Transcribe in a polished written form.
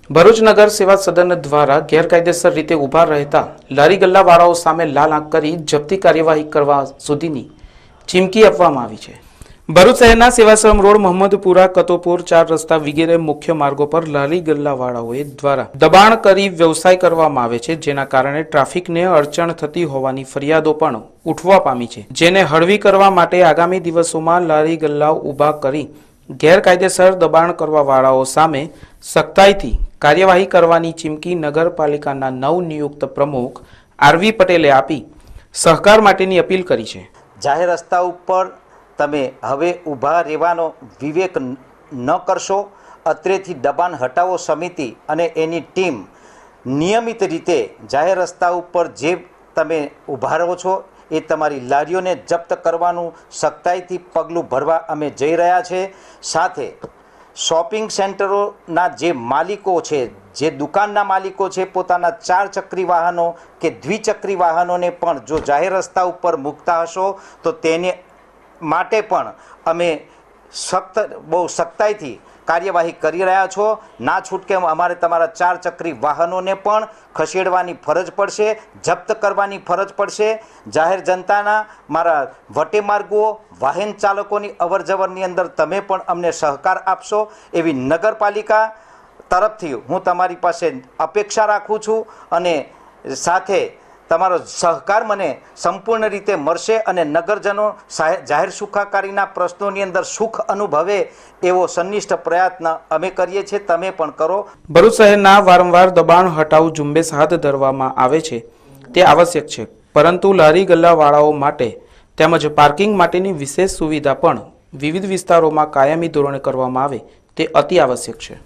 ભરૂચ નગર સેવા સદન દ્વારા ગેરકાયદેસર રીતે ઊભા રહેતા લારી ગલ્લાવાળાઓ સામે લાલ આંખ કરી જપ્તી કાર્યવાહી કરવા સુધીની ચીમકી આપવામાં આવી છે। ભરૂચ શહેરના સેવાશ્રમ રોડ, મોહમ્મદપુરા, કતોપુર, 4 રસ્તા વગેરે મુખ્ય માર્ગો પર લારી ગલ્લાવાળાઓ દ્વારા દબાણ કરી વ્યવસાય કરવામાં આવે છે, જેના કારણે ટ્રાફિકને અડચણ થતી હોવાની ફરિયાદો પણ ઉઠવા પામી છે, જેને હળવી કરવા માટે આગામી દિવસોમાં લારી ગલ્લાઓ ઊભા કરી ગેરકાયદેસર દબાણ કરવાવાળાઓ સામે સખ્તાઈથી કાર્યવાહી કરવાની ચીમકી નગરપાલિકાના નવનિયુક્ત પ્રમુખ આરવી પટેલે આપી સહકાર માટેની અપીલ કરી છે। જાહેર રસ્તા ઉપર તમે હવે ઊભા રહેવાનો વિવેક ન કરશો। અત્રેથી દબાણ હટાવો સમિતિ અને એની ટીમ નિયમિત રીતે જાહેર રસ્તા ઉપર જે તમે ઊભા રહો છો એ તમારી લારીઓને જપ્ત કરવાનું સખ્તાઈથી પગલું ભરવા અમે જઈ રહ્યા છે। સાથે શોપિંગ સેન્ટરોના જે માલિકો છે, જે દુકાનના માલિકો છે, પોતાના 4 ચક્રી વાહનો કે દ્વિચક્રી વાહનોને પણ જો જાહેર રસ્તા ઉપર મૂકતા હશો તો તેને માટે પણ અમે બહુ સખ્તાઈથી કાર્યવાહી કરી રહ્યા છો। ના છૂટકે અમારે તમારા 4 ચક્રી વાહનોને પણ ખસેડવાની ફરજ પડશે, જપ્ત કરવાની ફરજ પડશે। જાહેર જનતાના મારા વટે માર્ગો વાહન ચાલકોની અવરજવરની અંદર તમે પણ અમને સહકાર આપશો એવી નગરપાલિકા તરફથી હું તમારી પાસે અપેક્ષા રાખું છું અને સાથે તમારો સહકાર મને સંપૂર્ણ રીતે મળશે અને નગરજનો જાહેર સુખાકારીના પ્રશ્નોની અંદર સુખ અનુભવે એવો સંનિષ્ઠ પ્રયત્ન અમે કરીએ છીએ, તમે પણ કરો। ભરૂચ શહેરના વારંવાર દબાણ હટાવ ઝુંબેશ હાથ ધરવામાં આવે છે તે આવશ્યક છે, પરંતુ લારી ગલ્લાવાળાઓ માટે તેમજ પાર્કિંગ માટેની વિશેષ સુવિધા પણ વિવિધ વિસ્તારોમાં કાયમી ધોરણે કરવામાં આવે તે અતિ આવશ્યક છે।